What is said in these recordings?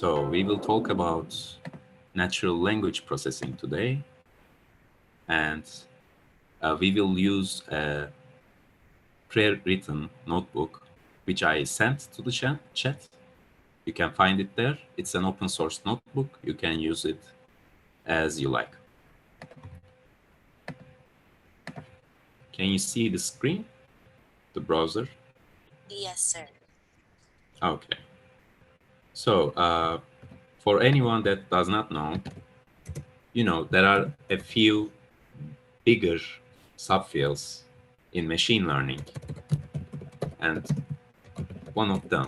So we will talk about natural language processing today, and we will use a pre-written notebook which I sent to the chat. You can find it there. It's an open source notebook. You can use it as you like. Can you see the screen, the browser? Yes, sir. Okay. So for anyone that does not know, there are a few bigger subfields in machine learning. And one of them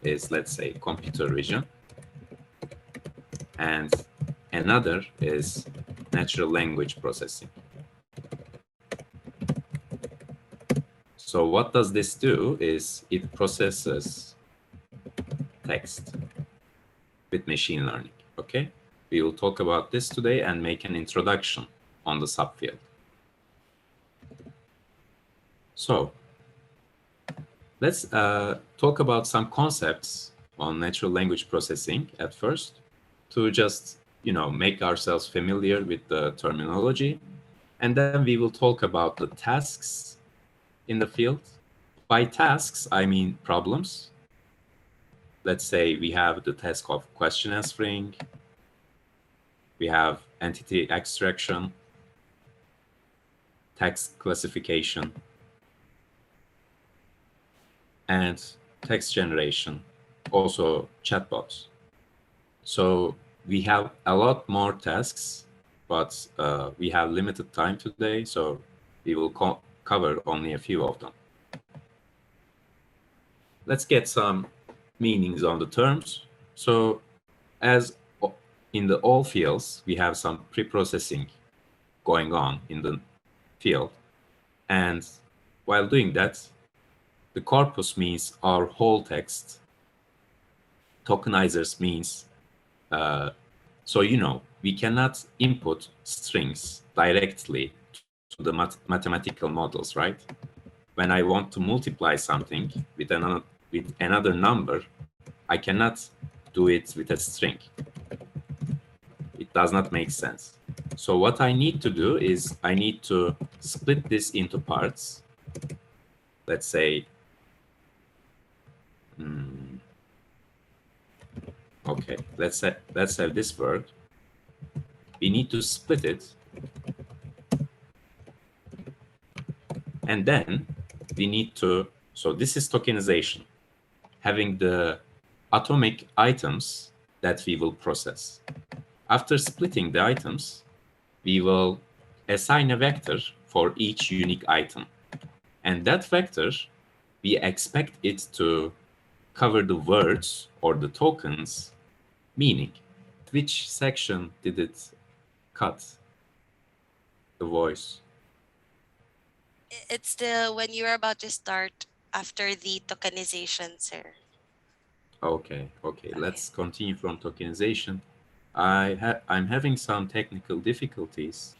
is, let's say, computer vision. And another is natural language processing. So what does this do is it processes text with machine learning, okay? We will talk about this today and make an introduction on the subfield. So let's talk about some concepts on natural language processing at first to just, make ourselves familiar with the terminology. And then we will talk about the tasks in the field. By tasks, I mean problems. Let's say we have the task of question answering. We have entity extraction, text classification, and text generation, also chatbots. So we have a lot more tasks, but we have limited time today, so we will cover only a few of them. Let's get some meanings on the terms. So as in the all fields, we have some pre-processing going on in the field. And while doing that, the corpus means our whole text. Tokenizers means, we cannot input strings directly to the mathematical models, right? When I want to multiply something with another number, I cannot do it with a string. It does not make sense. So what I need to do is I need to split this into parts. Let's say, okay, let's have this word. We need to split it. And then we need to, so this is tokenization, having the atomic items that we will process. After splitting the items, we will assign a vector for each unique item. And that vector, we expect it to cover the words or the tokens meaning. Which section did it cut the voice? It's the when you're about to start after the tokenization, sir. Okay. Let's continue from tokenization. I'm having some technical difficulties.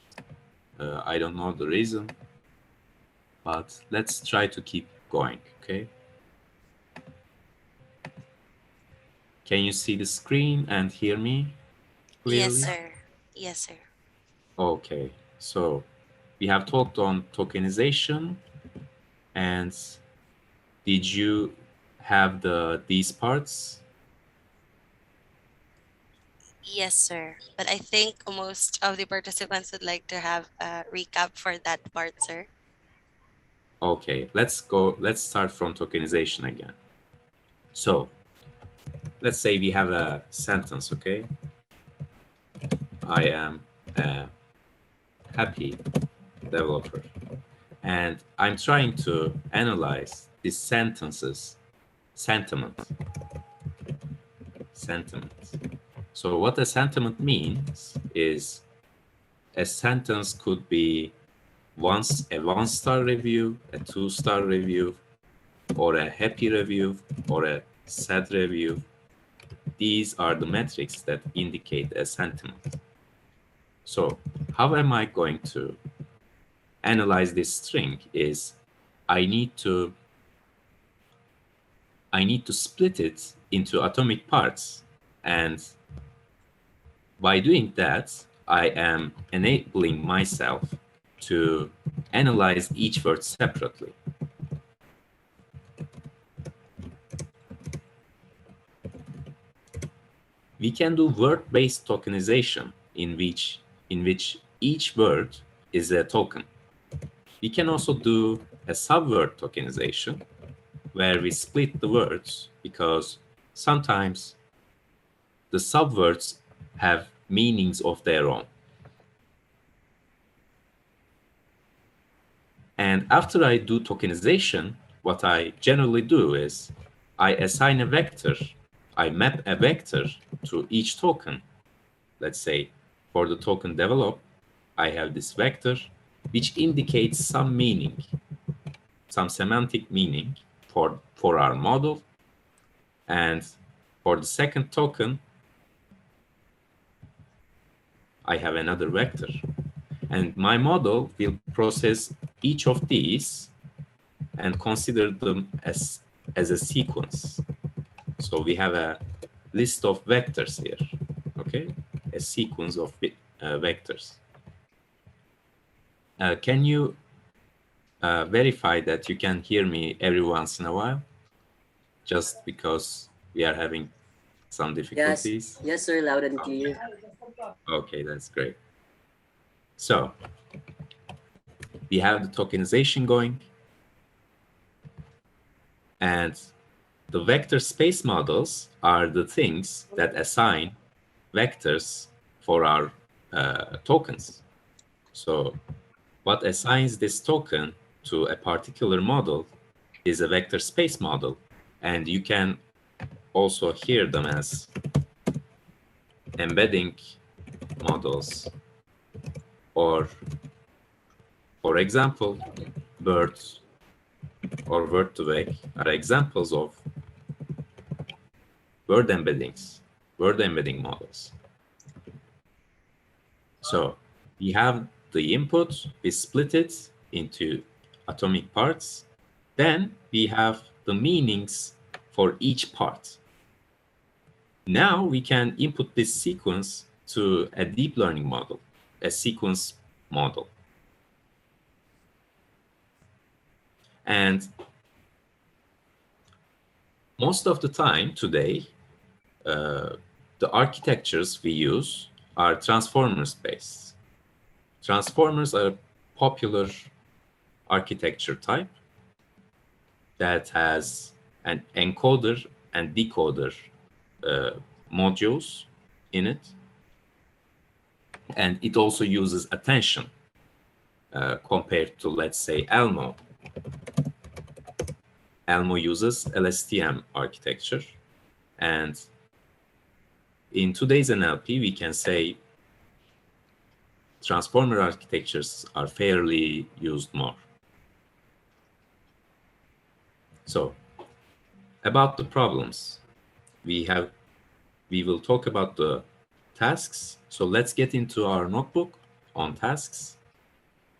I don't know the reason, but let's try to keep going, okay? Can you see the screen and hear me clearly? Yes, sir. Yes, sir. Okay, so we have talked on tokenization, and did you have these parts? Yes, sir. But I think most of the participants would like to have a recap for that part, sir. Okay, let's start from tokenization again. So let's say we have a sentence, okay? I am a happy developer. And I'm trying to analyze this sentence's sentiment. So what a sentiment means is a sentence could be a one-star review, a two-star review, or a happy review, or a sad review. These are the metrics that indicate a sentiment. So how am I going to analyze this string is I need to split it into atomic parts. And by doing that, I am enabling myself to analyze each word separately. We can do word-based tokenization in which each word is a token. We can also do a subword tokenization where we split the words because sometimes the subwords have meanings of their own. And after I do tokenization, what I generally do is I assign a vector, I map a vector to each token. Let's say for the token develop, I have this vector which indicates some meaning, some semantic meaning for our model. And for the second token, I have another vector. And my model will process each of these and consider them as a sequence. So we have a list of vectors here, okay? A sequence of vectors. Can you verify that you can hear me every once in a while? Just because we are having some difficulties. Yes, sir, loud and clear. Okay, that's great. So we have the tokenization going, and the vector space models are the things that assign vectors for our tokens. So what assigns this token to a particular model is a vector space model, and you can also hear them as embedding models, or for example, birds or word to vec are examples of word embeddings, word embedding models. So we have the input, we split it into atomic parts, then we have the meanings for each part. Now we can input this sequence to a deep learning model, a sequence model. And most of the time today, the architectures we use are transformers based. Transformers are a popular architecture type that has an encoder and decoder modules in it. And it also uses attention compared to, let's say, Elmo. Elmo uses LSTM architecture. And in today's NLP, we can say transformer architectures are fairly used more. So, about the problems, we will talk about the tasks. So let's get into our notebook on tasks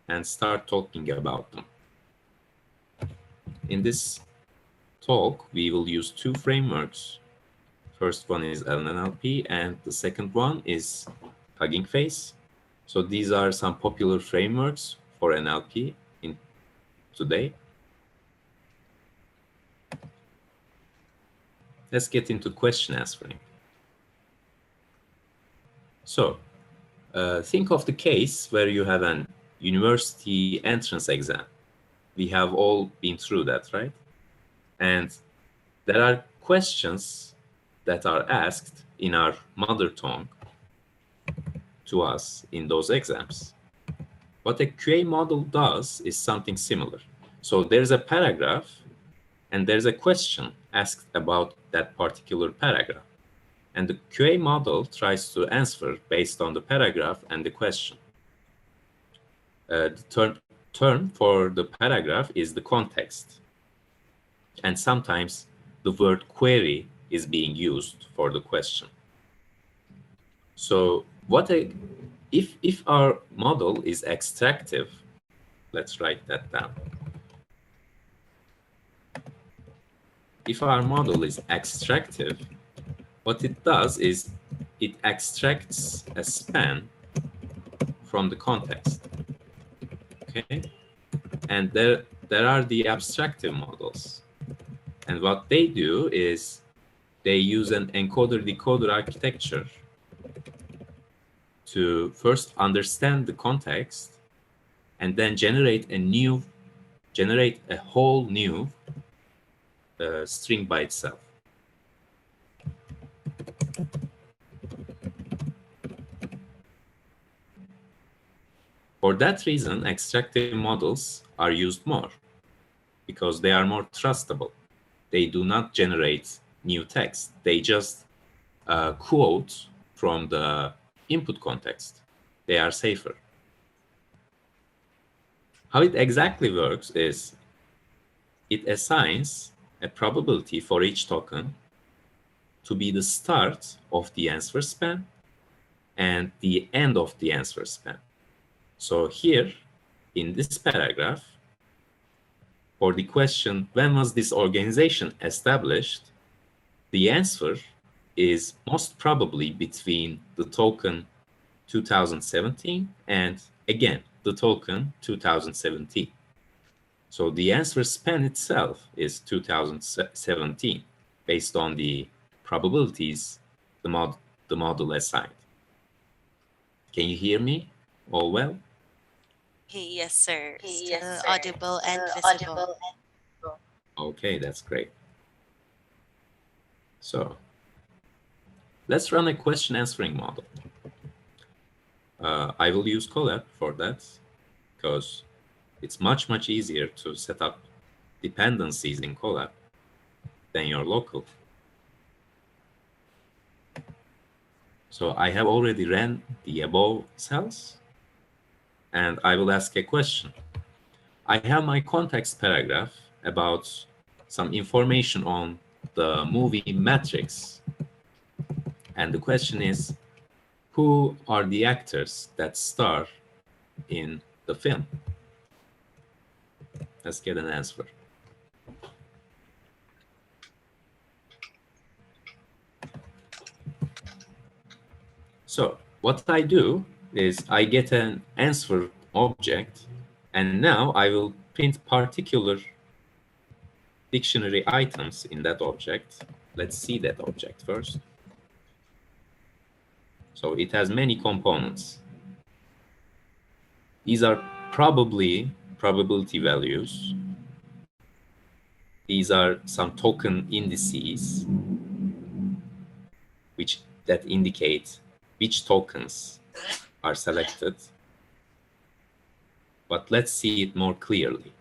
and start talking about them. In this talk, we will use two frameworks. First one is NLP, and the second one is Hugging Face. So these are some popular frameworks for NLP in today. Let's get into question answering. So think of the case where you have an university entrance exam. We have all been through that, right? And there are questions that are asked in our mother tongue to us in those exams. What a QA model does is something similar. So there's a paragraph and there's a question asked about that particular paragraph. And the QA model tries to answer based on the paragraph and the question. The term for the paragraph is the context. And sometimes the word query is being used for the question. So if our model is extractive, let's write that down. If our model is extractive, What it does is it extracts a span from the context. Okay, and there are the abstractive models, and what they do is they use an encoder-decoder architecture to first understand the context and then generate a whole new string by itself. For that reason, extractive models are used more because they are more trustable. They do not generate new text. They just quote from the input context. They are safer. How it exactly works is it assigns a probability for each token to be the start of the answer span and the end of the answer span. So here, in this paragraph, for the question, when was this organization established? The answer is most probably between the token 2017 and, again, the token 2017. So the answer span itself is 2017, based on the probabilities the model assigned. Can you hear me all well? Yes, sir. Yes, Still sir. audible and Still visible. audible and visible. Okay, that's great. So let's run a question answering model. I will use Colab for that because it's much easier to set up dependencies in Colab than your local. So I have already ran the above cells, and I will ask a question. I have my context paragraph about some information on the movie Matrix. And the question is, who are the actors that star in the film? Let's get an answer. So what I do is I get an answer object, and now I will print particular dictionary items in that object. Let's see that object first. So it has many components. These are probability values. These are some token indices that indicate which tokens are selected. But let's see it more clearly.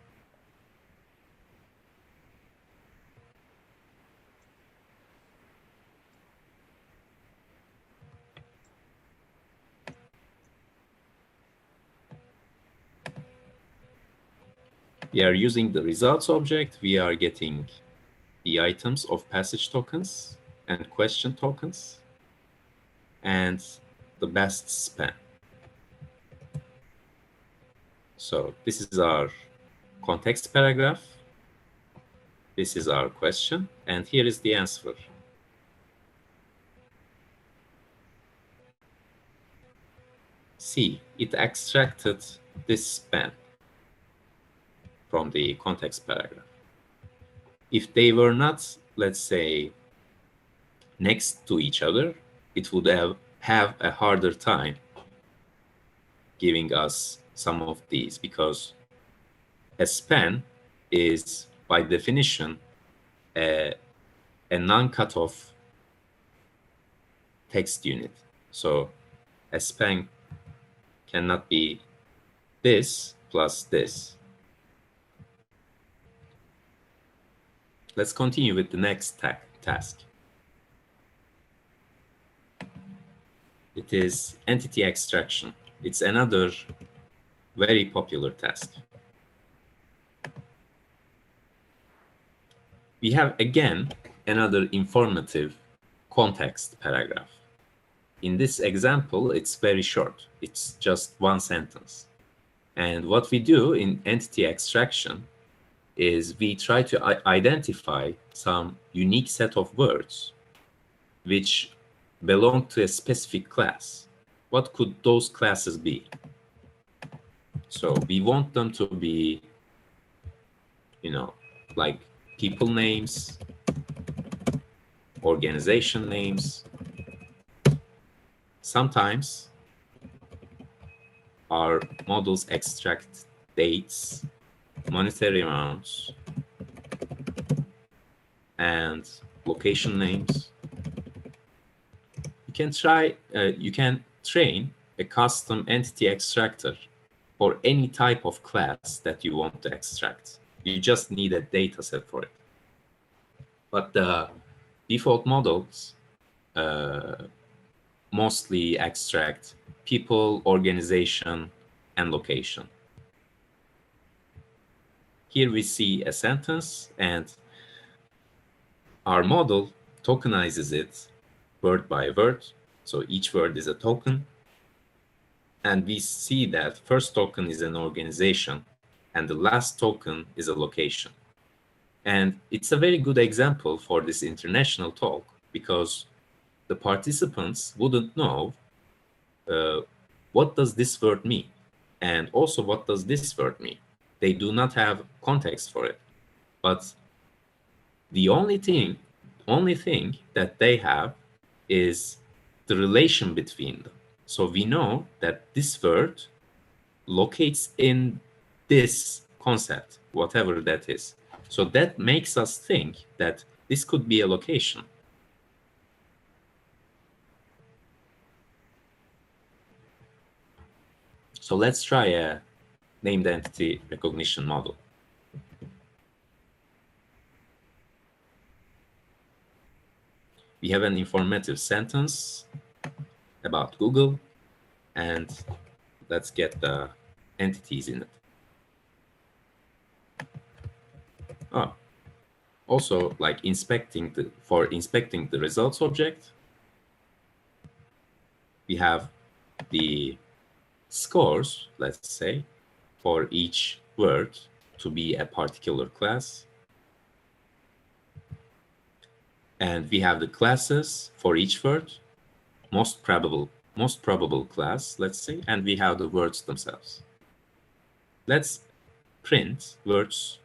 We are using the results object. We are getting the items of passage tokens and question tokens and the best span. So this is our context paragraph. This is our question, and here is the answer. See, it extracted this span from the context paragraph. If they were not, let's say, next to each other, it would have a harder time giving us some of these, because a span is, by definition, a non-cutoff text unit. So a span cannot be this plus this. Let's continue with the next task. It is entity extraction. It's another very popular task. We have, again, another informative context paragraph. In this example, it's very short. It's just one sentence. And what we do in entity extraction is we try to identify some unique set of words which belong to a specific class. What could those classes be? So we want them to be, like people names, organization names. Sometimes our models extract dates, monetary amounts, and location names. You can train a custom entity extractor for any type of class that you want to extract. You just need a data set for it. But the default models mostly extract people, organization, and location. Here we see a sentence, and our model tokenizes it word by word. So each word is a token. And we see that first token is an organization, and the last token is a location. And it's a very good example for this international talk, because the participants wouldn't know what does this word mean, and also what does this word mean. They do not have context for it. But the only thing that they have is the relation between them. So we know that this word locates in this concept, whatever that is. So that makes us think that this could be a location. So let's try a named entity recognition model. We have an informative sentence about Google, and let's get the entities in it. Oh, also, like for inspecting the results object, we have the scores, let's say, for each word to be a particular class. And we have the classes for each word, most probable class, let's say, and we have the words themselves. Let's print words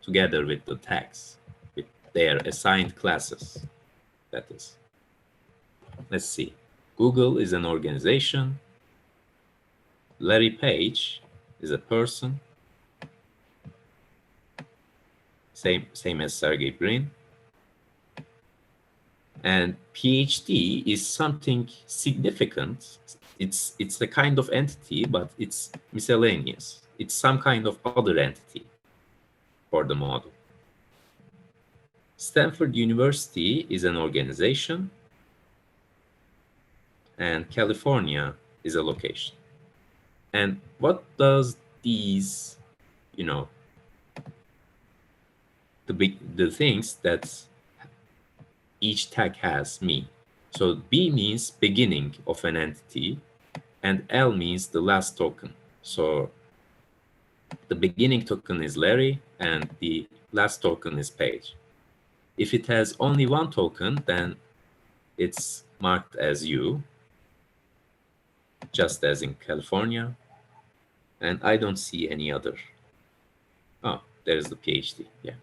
together with the tags, with their assigned classes, that is. Let's see. Google is an organization. Larry Page is a person. Same as Sergey Brin. And PhD is something significant. It's a kind of entity, but it's miscellaneous. It's some kind of other entity for the model. Stanford University is an organization, and California is a location. And what does these, the things that each tag has mean? So B means beginning of an entity, and L means the last token. So the beginning token is Larry, and the last token is Page. If it has only one token, then it's marked as U, just as in California. And I don't see any other. Oh, there's the PhD, yeah.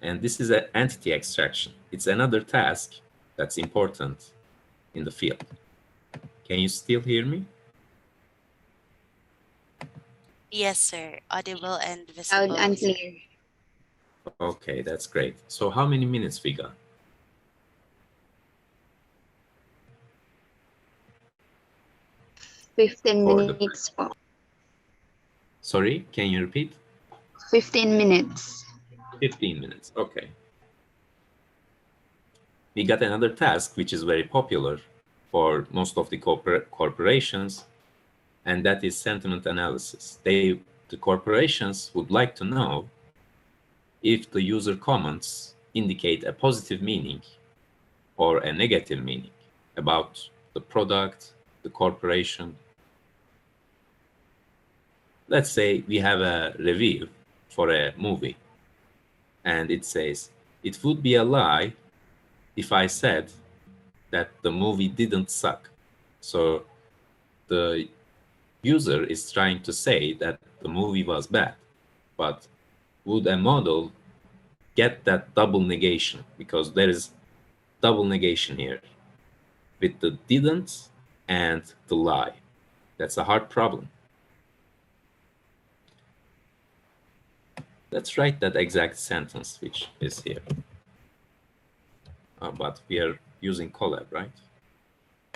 And this is an entity extraction. It's another task that's important in the field. Can you still hear me? Yes, sir. Audible and Loud visible. and clear. Okay, that's great. So how many minutes we got? For 15 the- minutes po. Sorry, can you repeat? 15 minutes. 15 minutes, okay. We got another task, which is very popular for most of the corporations, and that is sentiment analysis. The corporations would like to know if the user comments indicate a positive meaning or a negative meaning about the product, the corporation. Let's say we have a review for a movie, and it says, "It would be a lie if I said that the movie didn't suck. So the user is trying to say that the movie was bad, but would a model get that double negation? Because there is double negation here with the didn't and the lie. That's a hard problem. Let's write that exact sentence which is here. But we are using collab, right?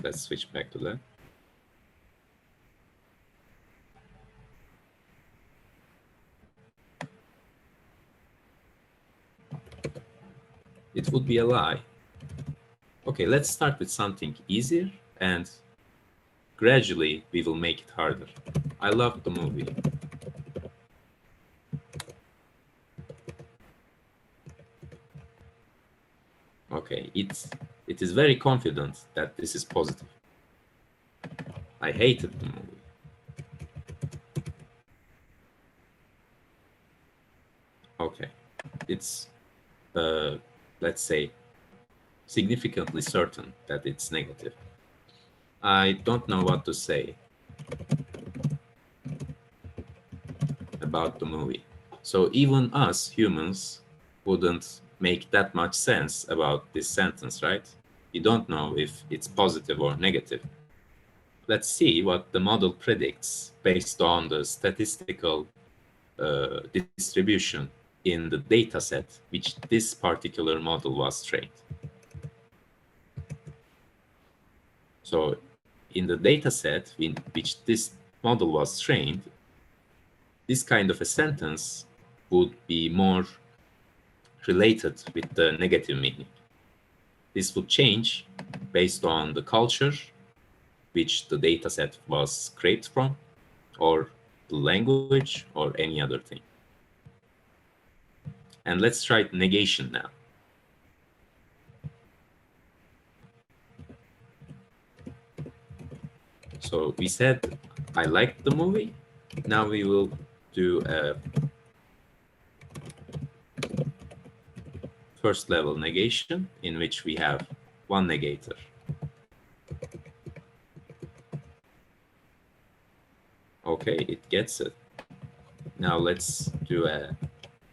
Let's switch back to that. It would be a lie. Okay, let's start with something easier and gradually we will make it harder. I love the movie. Okay, it is very confident that this is positive. I hated the movie. Okay, it's let's say significantly certain that it's negative. I don't know what to say about the movie. So even us humans wouldn't make that much sense about this sentence, right? We don't know if it's positive or negative. Let's see what the model predicts based on the statistical distribution in the data set which this particular model was trained. So in the data set in which this model was trained, this kind of a sentence would be more related with the negative meaning. This would change based on the culture which the data set was scraped from, or the language, or any other thing. And let's try negation now. So we said, I liked the movie. Now we will do a first level negation in which we have one negator. Okay, it gets it. Now let's do a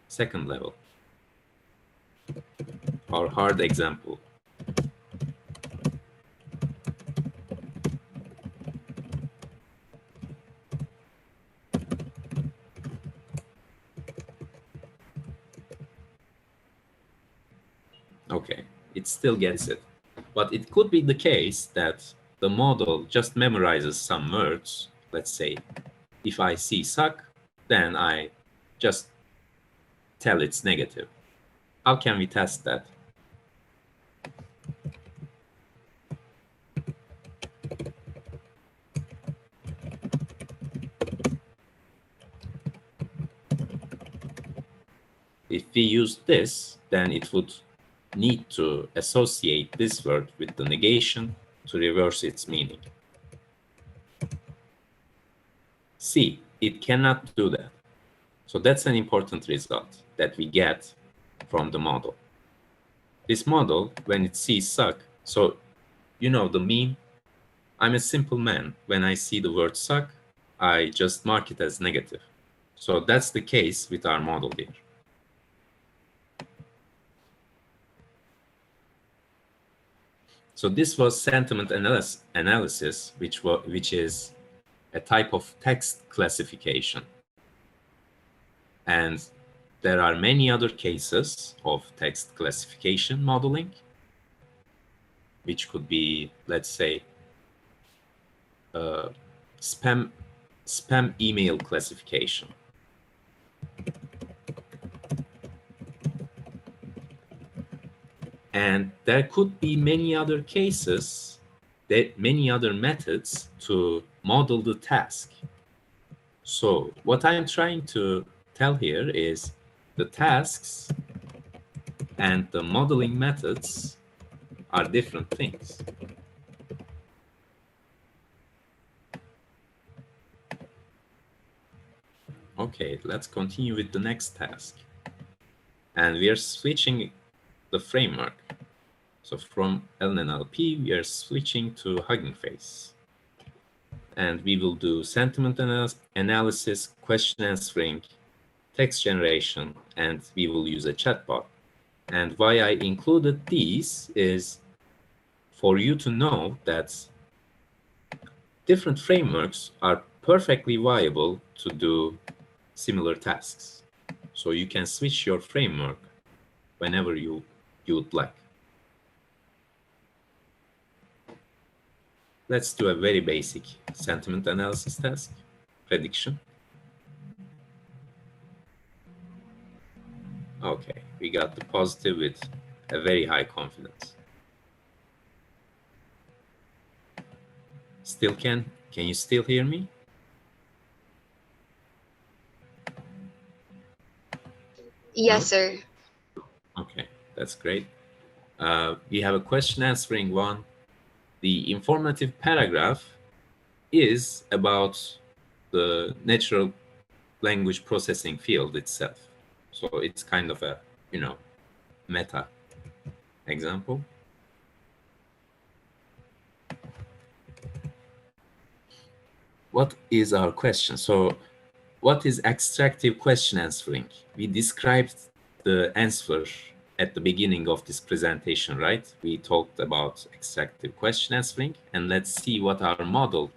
second level. Our hard example. Okay, it still gets it. But it could be the case that the model just memorizes some words. Let's say, if I see suck, then I just tell it's negative. How can we test that? If we use this, then it would need to associate this word with the negation to reverse its meaning. See, it cannot do that. So that's an important result that we get from the model. This model, when it sees suck, so you know the meme, I'm a simple man. When I see the word suck, I just mark it as negative. So that's the case with our model here. So this was sentiment analysis, which is a type of text classification. And there are many other cases of text classification modeling, which could be, let's say, spam email classification. And there could be many other cases, many other methods to model the task. So what I'm trying to tell here is the tasks and the modeling methods are different things. Okay, let's continue with the next task. And we are switching the framework. So from NLP, we are switching to Hugging Face. And we will do sentiment analysis, question answering, text generation, and we will use a chatbot. And why I included these is for you to know that different frameworks are perfectly viable to do similar tasks. So you can switch your framework whenever you would like. Let's do a very basic sentiment analysis task, prediction. Okay, we got the positive with a very high confidence. Still can you still hear me? Yes, No? sir. Okay, that's great. We have a question answering one. The informative paragraph is about the natural language processing field itself. So it's kind of a, meta example. What is our question? So what is extractive question answering? We described the answer at the beginning of this presentation, right? We talked about extractive question answering, and let's see what our model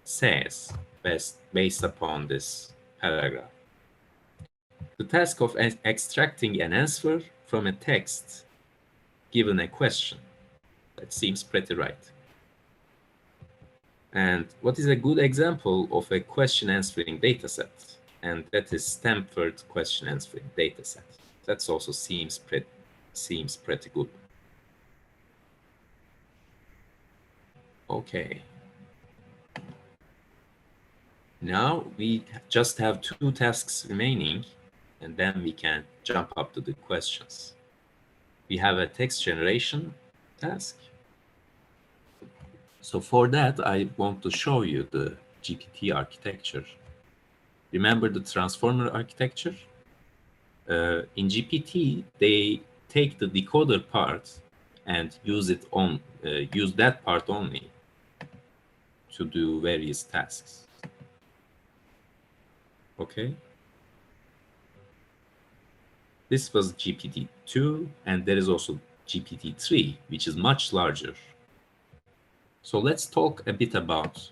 says based upon this paragraph. The task of extracting an answer from a text given a question. That seems pretty right. And what is a good example of a question answering dataset? And that is Stanford question answering dataset. That also seems pretty good. Okay. Now we just have 2 tasks remaining, and then we can jump up to the questions. We have a text generation task. So for that, I want to show you the GPT architecture. Remember the transformer architecture? In GPT, they take the decoder part and use that part only to do various tasks. Okay. This was GPT-2, and there is also GPT-3, which is much larger. So let's talk a bit about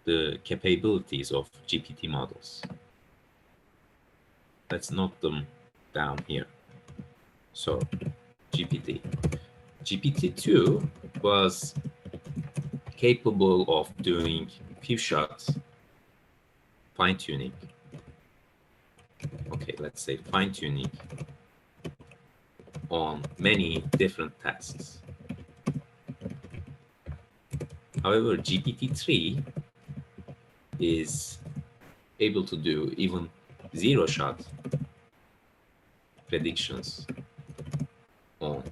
the capabilities of GPT models. Let's note them down here. So GPT. GPT-2 was capable of doing few-shot fine-tuning. Okay, let's say fine-tuning on many different tasks. However, GPT-3 is able to do even zero-shot predictions on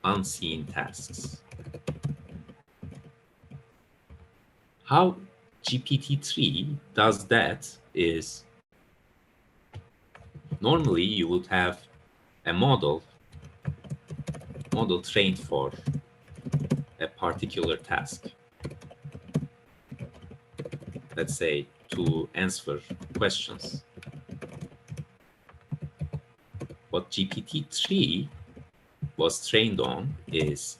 unseen tasks. How GPT-3 does that is, normally you would have a model trained for a particular task. Let's say to answer questions. What GPT-3 was trained on is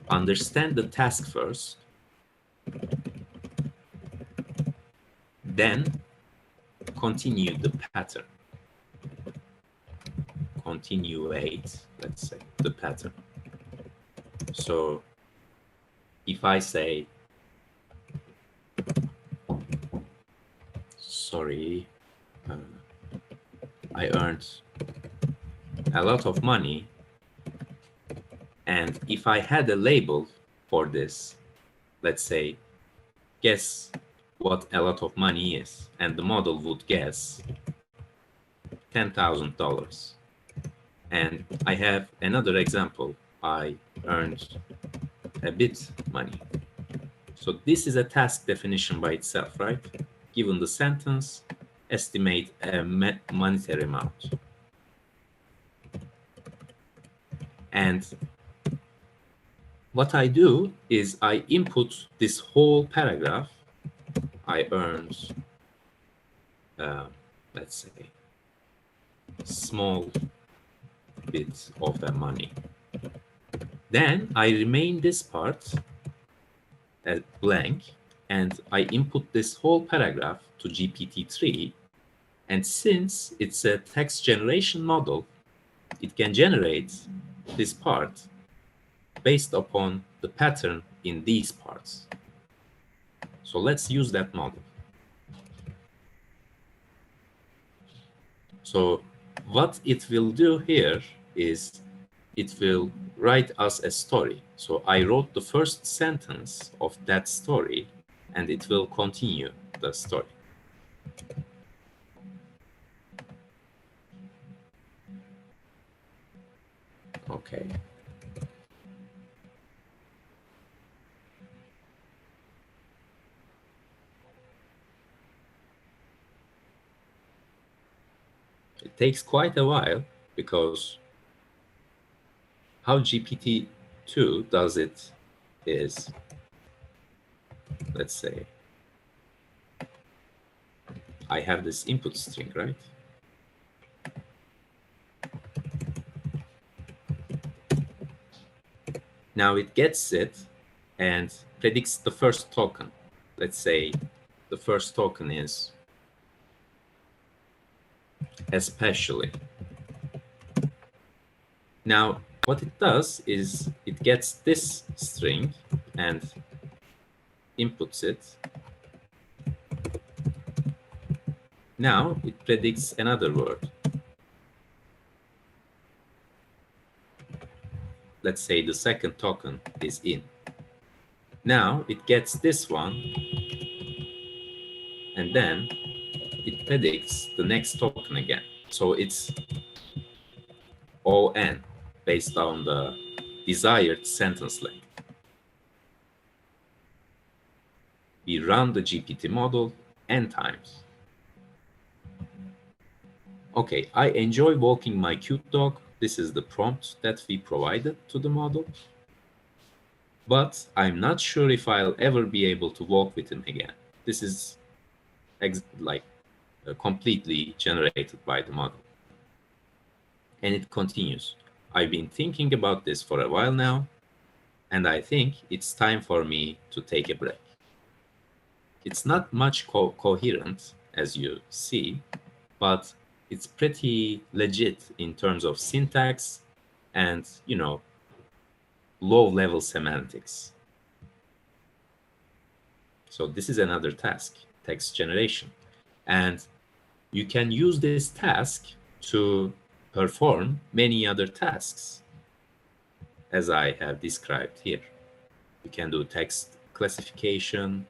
understand the task first, then continue the pattern. Continuate, let's say, the pattern. So if I say, sorry, I earned a lot of money, and if I had a label for this, let's say, guess what a lot of money is, and the model would guess $10,000. And I have another example. I earned a bit money. So this is a task definition by itself, right? Given the sentence, estimate a monetary amount. And What I do is I input this whole paragraph. I earned, let's say, small bit of the money. Then I remain this part as blank, and I input this whole paragraph to GPT-3. And since it's a text generation model, it can generate this part based upon the pattern in these parts. So let's use that model. So what it will do here is it will write us a story. So I wrote the first sentence of that story, and it will continue the story. Okay. It takes quite a while because how GPT-2 does it is, let's say, I have this input string, right? Now it gets it and predicts the first token. Let's say the first token is especially. Now, what it does is it gets this string and inputs it. Now it predicts another word. Let's say the second token is in. Now it gets this one, and then it predicts the next token again. So it's ON based on the desired sentence length. We run the GPT model n times. Okay, I enjoy walking my cute dog. This is the prompt that we provided to the model. But I'm not sure if I'll ever be able to walk with him again. This is completely generated by the model. And it continues. I've been thinking about this for a while now, and I think it's time for me to take a break. It's not much coherent, as you see, but it's pretty legit in terms of syntax and, low-level semantics. So this is another task, text generation. And you can use this task to perform many other tasks, as I have described here. You can do text classification,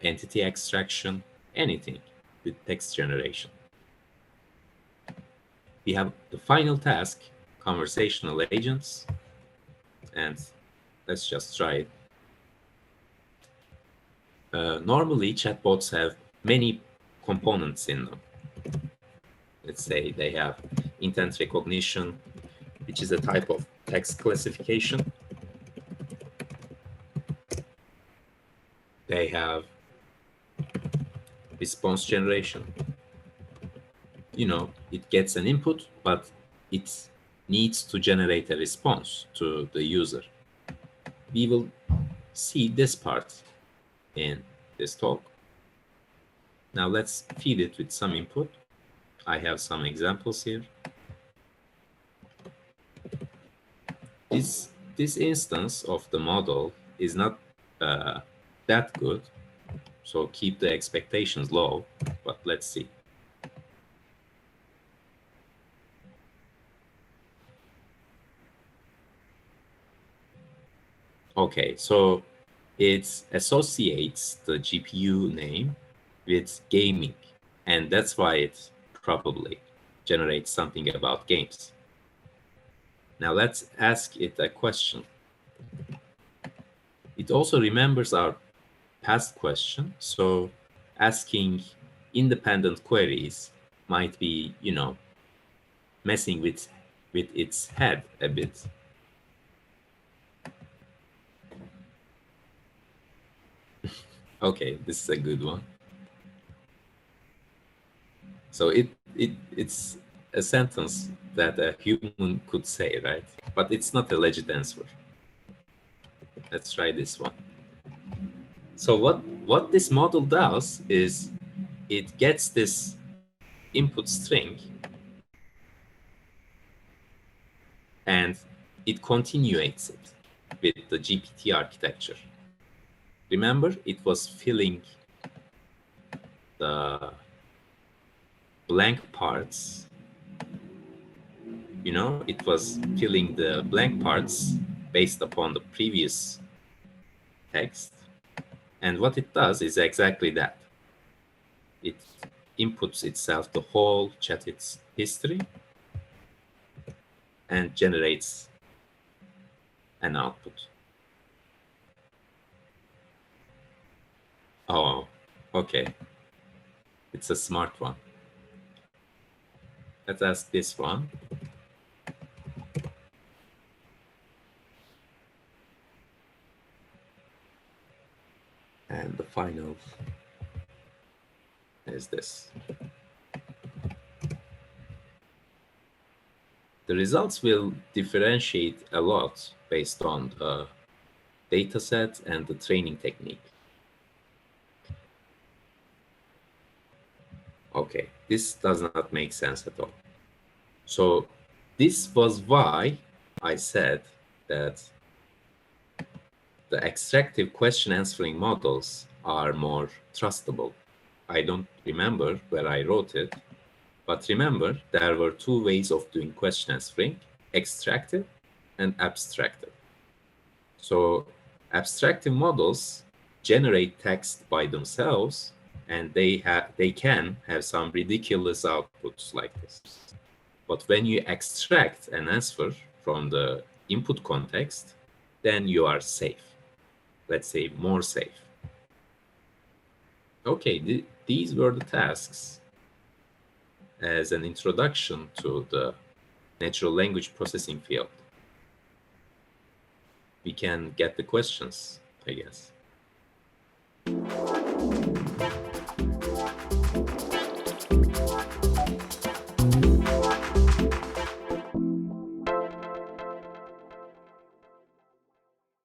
entity extraction, anything with text generation. We have the final task, conversational agents, and let's just try it. Normally, chatbots have many components in them. Let's say they have intent recognition, which is a type of text classification. They have response generation. It gets an input, but it needs to generate a response to the user. We will see this part in this talk. Now let's feed it with some input. I have some examples here. This instance of the model is not that good, so keep the expectations low, but let's see. Okay, so it associates the GPU name with gaming, and that's why it probably generates something about games. Now let's ask it a question. It also remembers our past question, so asking independent queries might be, messing with its head a bit. Okay, this is a good one. So it's a sentence that a human could say, right? But it's not a legit answer. Let's try this one. So what this model does is it gets this input string and it continuates it with the GPT architecture. Remember, it was filling the blank parts. You know, it was filling the blank parts based upon the previous text. And what it does is exactly that. It inputs itself the whole chat's history and generates an output. Oh, okay. It's a smart one. Let's ask this one. And the final is this. The results will differentiate a lot based on the data set and the training technique. Okay, this does not make sense at all. So this was why I said that the extractive question answering models are more trustable. I don't remember where I wrote it, but remember there were two ways of doing question answering, extractive and abstractive. So abstractive models generate text by themselves and they can have some ridiculous outputs like this. But when you extract an answer from the input context, then you are safe. Let's say more safe. Okay, these were the tasks as an introduction to the natural language processing field. We can get the questions, I guess.